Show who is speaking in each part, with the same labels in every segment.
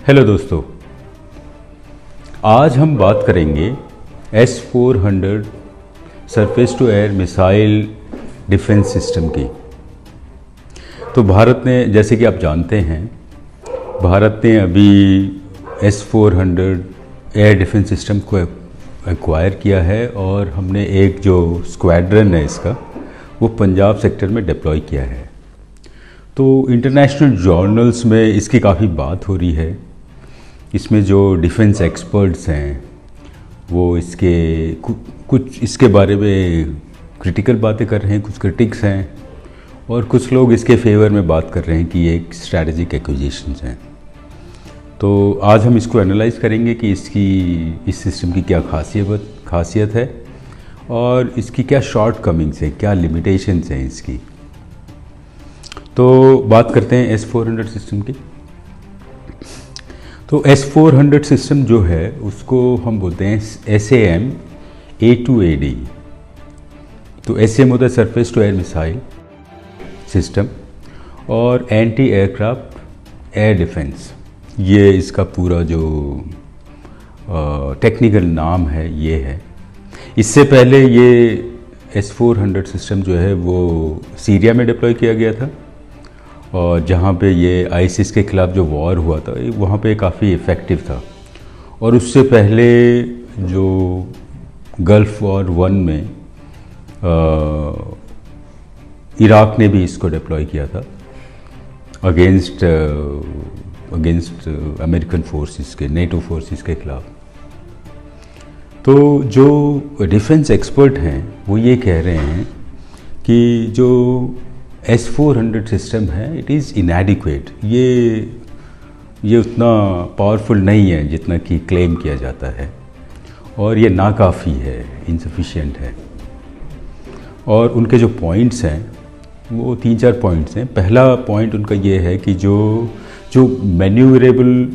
Speaker 1: Hello दोस्तों, आज हम बात करेंगे S-400 surface to air missile defence system की। तो भारत ने, जैसे कि आप जानते हैं, भारत ने अभी S-400 एयर डिफेंस सिस्टम को एक्वायर किया है और हमने एक जो स्क्वाड्रन है इसका वो पंजाब सेक्टर में डिप्लॉय किया है। तो इंटरनेशनल जर्नल्स में इसकी काफ़ी बात हो रही है। इसमें जो डिफेंस एक्सपर्ट्स हैं वो कुछ इसके बारे में क्रिटिकल बातें कर रहे हैं, कुछ क्रिटिक्स हैं और कुछ लोग इसके फेवर में बात कर रहे हैं कि ये एक स्ट्रैटेजिक एक्विजिशंस हैं। तो आज हम इसको एनालाइज करेंगे कि इस सिस्टम की क्या खासियत है और इसकी क्या शॉर्ट कमिंग्स हैं, क्या लिमिटेशंस हैं इसकी। तो बात करते हैं S-400 सिस्टम की। तो S-400 सिस्टम जो है उसको हम बोलते हैं SAM A2AD। तो SAM होता है surface to air missile system और एंटी एयरक्राफ्ट एयर डिफेंस, ये इसका पूरा जो टेक्निकल नाम है ये है। इससे पहले ये S-400 सिस्टम जो है वो सीरिया में डिप्लॉय किया गया था और जहाँ पे ये आईसिस के ख़िलाफ़ जो वॉर हुआ था वहाँ पे काफ़ी इफ़ेक्टिव था। और उससे पहले जो गल्फ़ वॉर 1 में इराक ने भी इसको डिप्लॉय किया था अगेंस्ट अमेरिकन फोर्सेस के, नेटो फोर्सेस के ख़िलाफ़। तो जो डिफेंस एक्सपर्ट हैं वो ये कह रहे हैं कि जो S-400 सिस्टम है इट इज़ इनएडिक्वेट, ये उतना पावरफुल नहीं है जितना कि क्लेम किया जाता है और ये नाकाफ़ी है, इनसफिशिएंट है। और उनके जो पॉइंट्स हैं वो 3-4 पॉइंट्स हैं। पहला पॉइंट उनका ये है कि जो मैन्यूवरेबल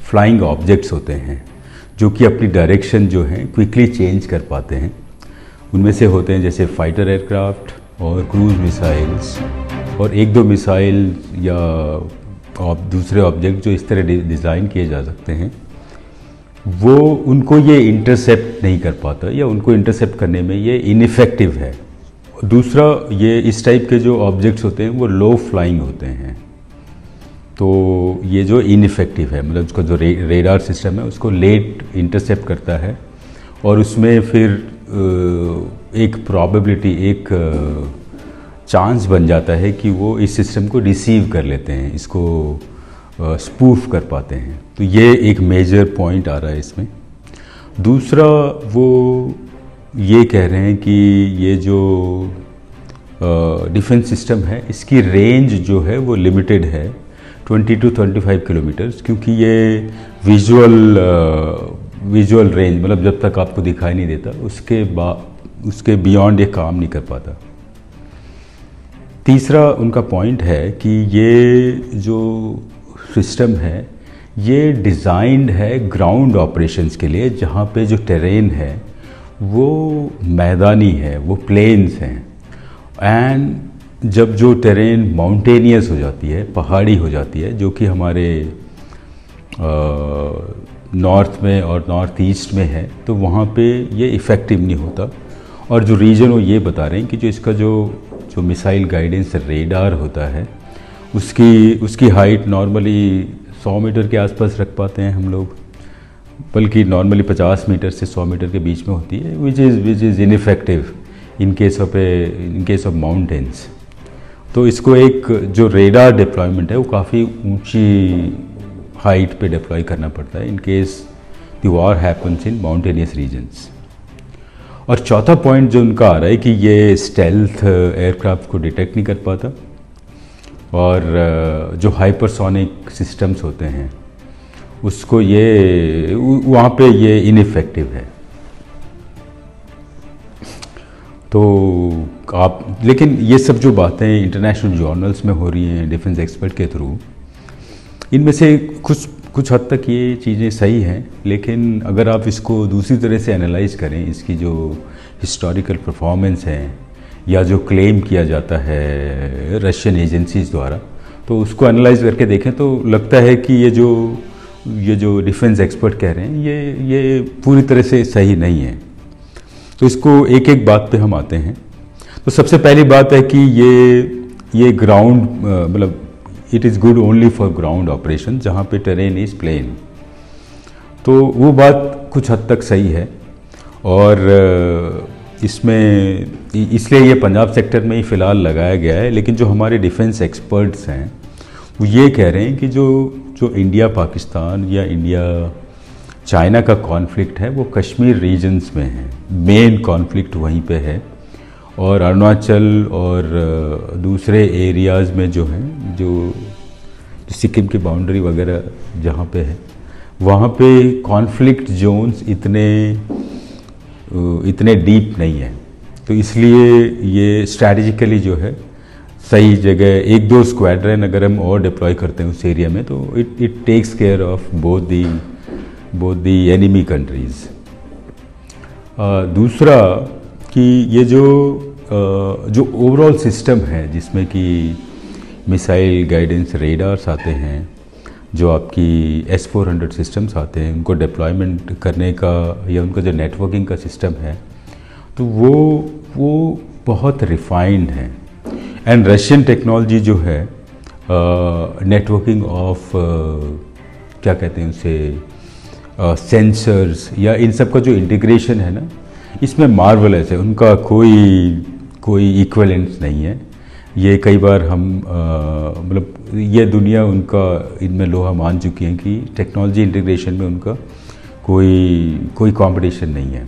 Speaker 1: फ्लाइंग ऑब्जेक्ट्स होते हैं जो कि अपनी डायरेक्शन जो है क्विकली चेंज कर पाते हैं, उनमें से होते हैं जैसे फाइटर एयरक्राफ्ट और क्रूज मिसाइल्स और 1-2 मिसाइल या दूसरे ऑब्जेक्ट जो इस तरह डिज़ाइन किए जा सकते हैं, वो उनको ये इंटरसेप्ट नहीं कर पाता या उनको इंटरसेप्ट करने में ये इनइफेक्टिव है। दूसरा, ये इस टाइप के जो ऑब्जेक्ट्स होते हैं वो लो फ्लाइंग होते हैं, तो ये जो इनइफेक्टिव है, मतलब उसका जो रेडार सिस्टम है उसको लेट इंटरसेप्ट करता है और उसमें फिर एक प्रोबेबिलिटी, एक चांस बन जाता है कि वो इस सिस्टम को रिसीव कर लेते हैं, इसको स्पूफ कर पाते हैं। तो ये एक मेजर पॉइंट आ रहा है इसमें। दूसरा, वो ये कह रहे हैं कि ये जो डिफेंस सिस्टम है इसकी रेंज जो है वो लिमिटेड है 20 to 25 किलोमीटर्स, क्योंकि ये विजुअल रेंज, मतलब जब तक आपको दिखाई नहीं देता उसके बियॉन्ड ये काम नहीं कर पाता। तीसरा उनका पॉइंट है कि ये जो सिस्टम है ये डिज़ाइंड है ग्राउंड ऑपरेशंस के लिए, जहाँ पे जो टेरेन है वो मैदानी है, वो प्लेन्स हैं। एंड जब जो टेरेन माउंटेनियस हो जाती है, पहाड़ी हो जाती है, जो कि हमारे नॉर्थ में और नॉर्थ ईस्ट में है, तो वहाँ पे ये इफ़ेक्टिव नहीं होता। और जो रीजन वो ये बता रहे हैं कि जो इसका जो मिसाइल गाइडेंस रेडार होता है उसकी हाइट नॉर्मली 100 मीटर के आसपास रख पाते हैं हम लोग, बल्कि नॉर्मली 50 मीटर से 100 मीटर के बीच में होती है, which is ineffective in case of mountains. तो इसको एक जो रेडार डिप्लॉयमेंट है वो काफ़ी ऊंची हाइट पे डिप्लॉय करना पड़ता है in case the war happens in mountainous regions. और चौथा पॉइंट जो उनका आ रहा है कि ये स्टेल्थ एयरक्राफ्ट को डिटेक्ट नहीं कर पाता और जो हाइपरसोनिक सिस्टम्स होते हैं उसको वहाँ पे ये इनइफेक्टिव है। तो लेकिन ये सब जो बातें इंटरनेशनल जर्नल्स में हो रही हैं डिफेंस एक्सपर्ट के थ्रू, इनमें से कुछ हद तक ये चीज़ें सही हैं, लेकिन अगर आप इसको दूसरी तरह से एनालाइज करें, इसकी जो हिस्टोरिकल परफॉर्मेंस है या जो क्लेम किया जाता है रशियन एजेंसीज़ द्वारा, तो उसको एनालाइज करके देखें तो लगता है कि ये जो ये जो डिफेंस एक्सपर्ट कह रहे हैं ये पूरी तरह से सही नहीं है। तो इसको एक एक बात पे हम आते हैं। तो सबसे पहली बात है कि ये ग्राउंड मतलब it is good only for ground operation जहाँ पे टेरेन इज़ प्लेन। तो वो बात कुछ हद तक सही है, और इसमें इसलिए ये पंजाब सेक्टर में ही फ़िलहाल लगाया गया है। लेकिन जो हमारे डिफेंस एक्सपर्ट्स हैं वो ये कह रहे हैं कि जो इंडिया पाकिस्तान या इंडिया चाइना का कॉन्फ्लिक्ट है वो कश्मीर रीजन्स में है, मेन कॉन्फ्लिक्ट वहीं पे है। और अरुणाचल और दूसरे एरियाज़ में जो हैं जो सिक्किम की बाउंड्री वगैरह जहाँ पे है वहाँ पे कॉन्फ्लिक्ट जोन्स इतने डीप नहीं है। तो इसलिए ये स्ट्रैटेजिकली जो है सही जगह एक दो स्क्वाड्रन अगर हम और डिप्लॉय करते हैं उस एरिया में तो it takes care of both the enemy countries. दूसरा कि ये जो ओवरऑल सिस्टम है जिसमें कि मिसाइल गाइडेंस रेडार्स आते हैं, जो आपकी S-400 सिस्टम्स आते हैं, उनको डिप्लॉयमेंट करने का या उनका जो नेटवर्किंग का सिस्टम है तो वो बहुत रिफाइंड है। एंड रशियन टेक्नोलॉजी जो है नेटवर्किंग ऑफ क्या कहते हैं उसे सेंसर्स या इन सब का जो इंटीग्रेशन है ना, इसमें मार्वलस है। उनका कोई इक्विवेलेंस नहीं है। ये कई बार हम मतलब ये दुनिया उनका इनमें लोहा मान चुकी है कि टेक्नोलॉजी इंटीग्रेशन में उनका कोई कंपटीशन नहीं है।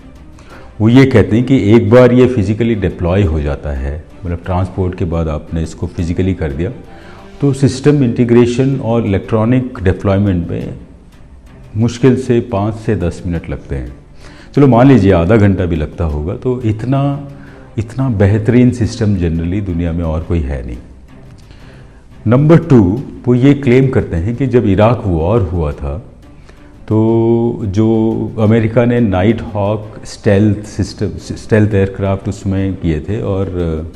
Speaker 1: वो ये कहते हैं कि एक बार ये फिज़िकली डिप्लॉय हो जाता है, मतलब ट्रांसपोर्ट के बाद आपने इसको फिज़िकली कर दिया तो सिस्टम इंटीग्रेशन और इलेक्ट्रॉनिक डिप्लॉयमेंट में मुश्किल से 5 से 10 मिनट लगते हैं। चलो मान लीजिए आधा घंटा भी लगता होगा। तो इतना बेहतरीन सिस्टम जनरली दुनिया में और कोई है नहीं। नंबर 2, वो ये क्लेम करते हैं कि जब इराक वॉर हुआ था तो जो अमेरिका ने नाइट हॉक स्टेल्थ एयरक्राफ्ट उसमें किए थे और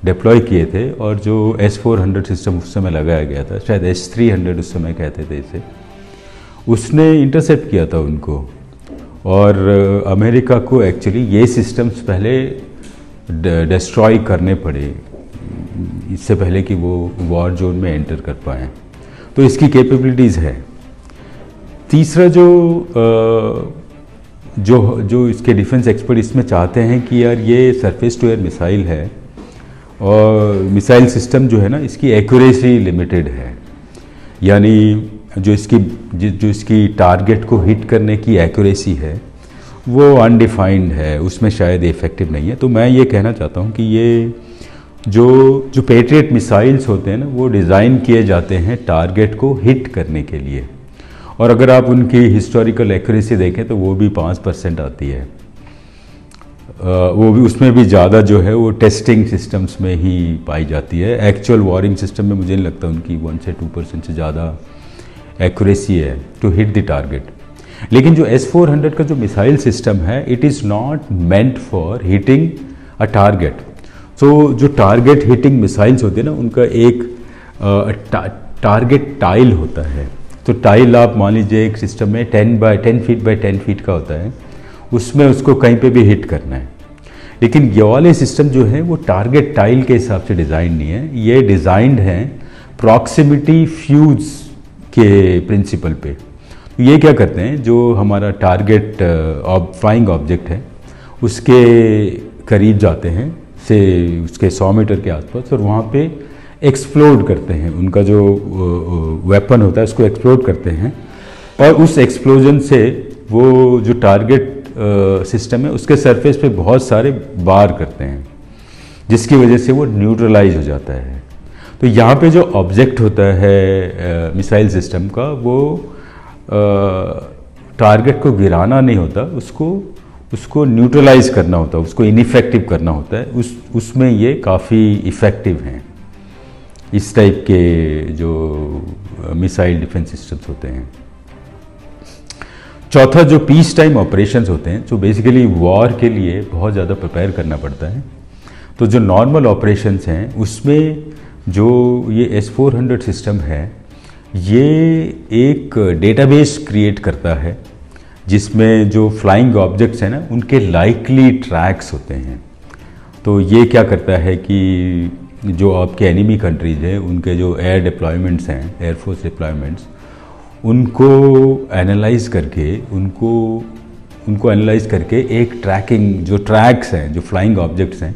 Speaker 1: डिप्लॉय किए थे, और जो S-400 सिस्टम उस समय लगाया गया था, शायद S-300 उस समय कहते थे इसे, उसने इंटरसेप्ट किया था उनको। और अमेरिका को एक्चुअली ये सिस्टम्स पहले डिस्ट्रॉय करने पड़े इससे पहले कि वो वॉर जोन में एंटर कर पाएँ। तो इसकी कैपेबिलिटीज़ है। तीसरा जो इसके डिफेंस एक्सपर्ट इसमें चाहते हैं कि यार ये सरफेस टू एयर मिसाइल है और मिसाइल सिस्टम जो है ना इसकी एक्यूरेसी लिमिटेड है, यानी जो इसकी टारगेट को हिट करने की एक्यूरेसी है वो अनडिफाइंड है, उसमें शायद इफ़ेक्टिव नहीं है। तो मैं ये कहना चाहता हूँ कि ये जो पेट्रियट मिसाइल्स होते हैं ना वो डिज़ाइन किए जाते हैं टारगेट को हिट करने के लिए, और अगर आप उनकी हिस्टोरिकल एक्यूरेसी देखें तो वो भी 5% आती है। वो भी उसमें भी ज़्यादा जो है वो टेस्टिंग सिस्टम्स में ही पाई जाती है। एक्चुअल वॉरिंग सिस्टम में मुझे नहीं लगता उनकी 1 से 2% से ज़्यादा एक्यूरेसी है टू हिट द टारगेट। लेकिन जो S-400 का जो मिसाइल सिस्टम है it is not meant for hitting a target. तो जो टारगेट हिटिंग मिसाइल्स होते हैं ना उनका एक टारगेट टाइल होता है। तो टाइल आप मान लीजिए एक सिस्टम में 10 फीट बाय 10 फीट का होता है, उसमें उसको कहीं पे भी हिट करना है। लेकिन ये वाले सिस्टम जो है वो टारगेट टाइल के हिसाब से डिज़ाइन नहीं है, ये डिज़ाइंड है प्रॉक्सिमिटी फ्यूज के प्रिंसिपल पे। ये क्या करते हैं, जो हमारा टारगेट फ्लाइंग ऑब्जेक्ट है उसके करीब जाते हैं से उसके 100 मीटर के आसपास, और वहाँ पे एक्सप्लोड करते हैं। उनका जो वेपन होता है उसको एक्सप्लोड करते हैं, और उस एक्सप्लोजन से वो जो टारगेट सिस्टम है उसके सरफेस पे बहुत सारे बार करते हैं, जिसकी वजह से वो न्यूट्रलाइज हो जाता है। तो यहाँ पे जो ऑब्जेक्ट होता है मिसाइल सिस्टम का वो टारगेट को गिराना नहीं होता, उसको न्यूट्रलाइज करना होता है, उसको इनइफेक्टिव करना होता है। उसमें ये काफ़ी इफ़ेक्टिव हैं इस टाइप के जो मिसाइल डिफेंस सिस्टम्स होते हैं। चौथा, जो पीस टाइम ऑपरेशंस होते हैं, जो बेसिकली वॉर के लिए बहुत ज़्यादा प्रिपेयर करना पड़ता है। तो जो नॉर्मल ऑपरेशंस हैं उसमें जो ये S-400 सिस्टम है ये एक डेटाबेस क्रिएट करता है जिसमें जो फ्लाइंग ऑब्जेक्ट्स हैं ना उनके लाइकली ट्रैक्स होते हैं। तो ये क्या करता है कि जो आपके एनिमी कंट्रीज़ हैं उनके जो एयर डिप्लॉयमेंट्स हैं, एयरफोर्स डिप्लॉयमेंट्स, उनको एनालाइज करके उनको एनालाइज करके एक ट्रैकिंग जो ट्रैक्स हैं, जो फ्लाइंग ऑब्जेक्ट्स हैं,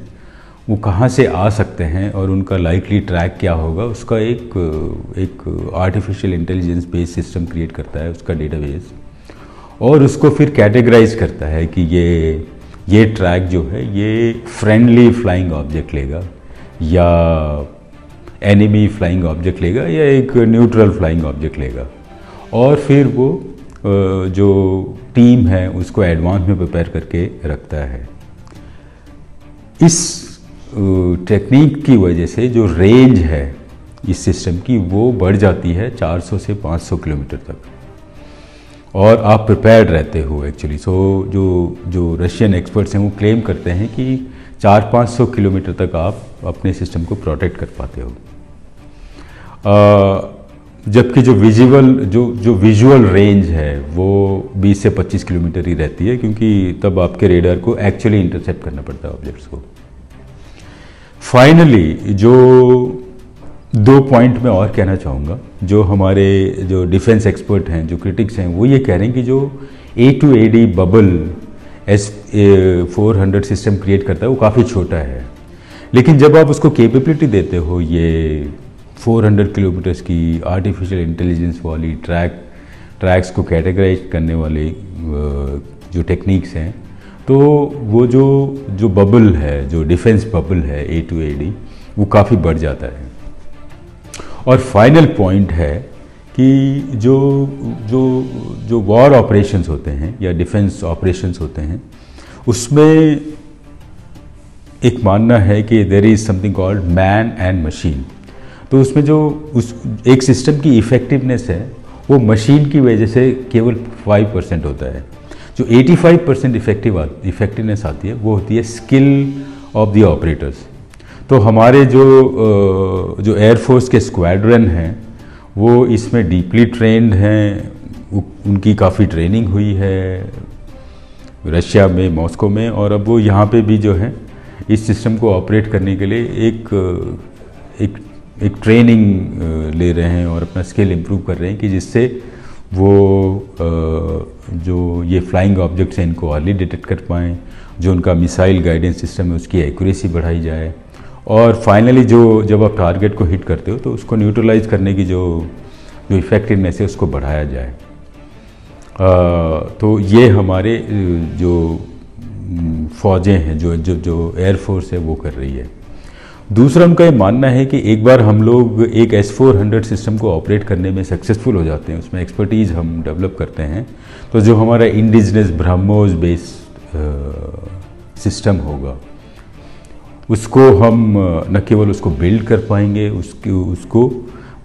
Speaker 1: वो कहाँ से आ सकते हैं और उनका लाइकली ट्रैक क्या होगा, उसका एक artificial intelligence based system create करता है, उसका डेटाबेस, और उसको फिर कैटेगराइज करता है कि ये ट्रैक जो है ये फ्रेंडली फ्लाइंग ऑब्जेक्ट लेगा या एनिमी फ्लाइंग ऑब्जेक्ट लेगा या एक न्यूट्रल फ्लाइंग ऑब्जेक्ट लेगा, और फिर वो जो टीम है उसको एडवांस में प्रिपेयर करके रखता है। इस टेक्निक की वजह से जो रेंज है इस सिस्टम की वो बढ़ जाती है 400 से 500 किलोमीटर तक, और आप प्रिपेयर्ड रहते हो एक्चुअली। सो जो रशियन एक्सपर्ट्स हैं वो क्लेम करते हैं कि 400-500 किलोमीटर तक आप अपने सिस्टम को प्रोटेक्ट कर पाते हो। जबकि जो विजुअल रेंज है वो 20 से 25 किलोमीटर ही रहती है, क्योंकि तब आपके रेडार को एक्चुअली इंटरसेप्ट करना पड़ता है ऑब्जेक्ट्स को। फाइनली जो 2 पॉइंट मैं और कहना चाहूँगा, जो हमारे जो डिफेंस एक्सपर्ट हैं, जो क्रिटिक्स हैं, वो ये कह रहे हैं कि जो A2AD bubble S400 system create करता है वो काफ़ी छोटा है, लेकिन जब आप उसको कैपेबिलिटी देते हो ये 400 किलोमीटर्स की आर्टिफिशियल इंटेलिजेंस वाली ट्रैक्स को कैटेगराइज करने वाली जो टेक्निक्स हैं, तो वो जो बबल है, जो डिफेंस बबल है A2AD, वो काफ़ी बढ़ जाता है। और फाइनल पॉइंट है कि जो वॉर ऑपरेशंस होते हैं या डिफेंस ऑपरेशंस होते हैं, उसमें एक मानना है कि there is something called man and machine. तो उसमें एक सिस्टम की इफ़ेक्टिवनेस है वो मशीन की वजह से केवल 5% होता है। जो 85% इफेक्टिवनेस आती है वो होती है स्किल ऑफ द ऑपरेटर्स। तो हमारे जो एयरफोर्स के स्क्वाड्रन हैं वो इसमें डीपली ट्रेंड हैं, उनकी काफ़ी ट्रेनिंग हुई है रशिया में, मॉस्को में, और अब वो यहाँ पे भी जो है इस सिस्टम को ऑपरेट करने के लिए एक ट्रेनिंग ले रहे हैं और अपना स्किल इम्प्रूव कर रहे हैं कि जिससे वो जो ये फ्लाइंग ऑब्जेक्ट्स हैं इनको अर्ली डिटेक्ट कर पाएँ, जो उनका मिसाइल गाइडेंस सिस्टम है उसकी एक्यूरेसी बढ़ाई जाए, और फाइनली जब आप टारगेट को हिट करते हो तो उसको न्यूट्रलाइज करने की जो इफेक्टिवनेस है उसको बढ़ाया जाए। तो ये हमारे जो फ़ौजें हैं, जो एयरफोर्स है वो कर रही है। दूसरा उनका ये मानना है कि एक बार हम लोग एक S400 सिस्टम को ऑपरेट करने में सक्सेसफुल हो जाते हैं, उसमें एक्सपर्टीज़ हम डेवलप करते हैं, तो जो हमारा इंडिजिनस ब्रह्मोस बेस्ड सिस्टम होगा उसको हम न केवल उसको बिल्ड कर पाएंगे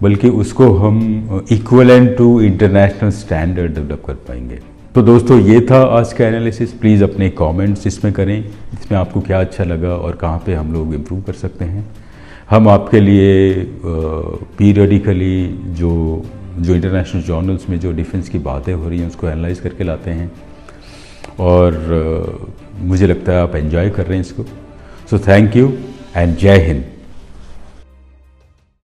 Speaker 1: बल्कि उसको हम equivalent to international standard develop कर पाएंगे। तो दोस्तों ये था आज का एनालिसिस। प्लीज़ अपने कमेंट्स इसमें करें, इसमें आपको क्या अच्छा लगा और कहाँ पे हम लोग इम्प्रूव कर सकते हैं। हम आपके लिए पीरियडिकली जो इंटरनेशनल जर्नल्स में जो डिफेंस की बातें हो रही हैं उसको एनालाइज करके लाते हैं, और मुझे लगता है आप एंजॉय कर रहे हैं इसको। सो थैंक यू एंड जय हिंद।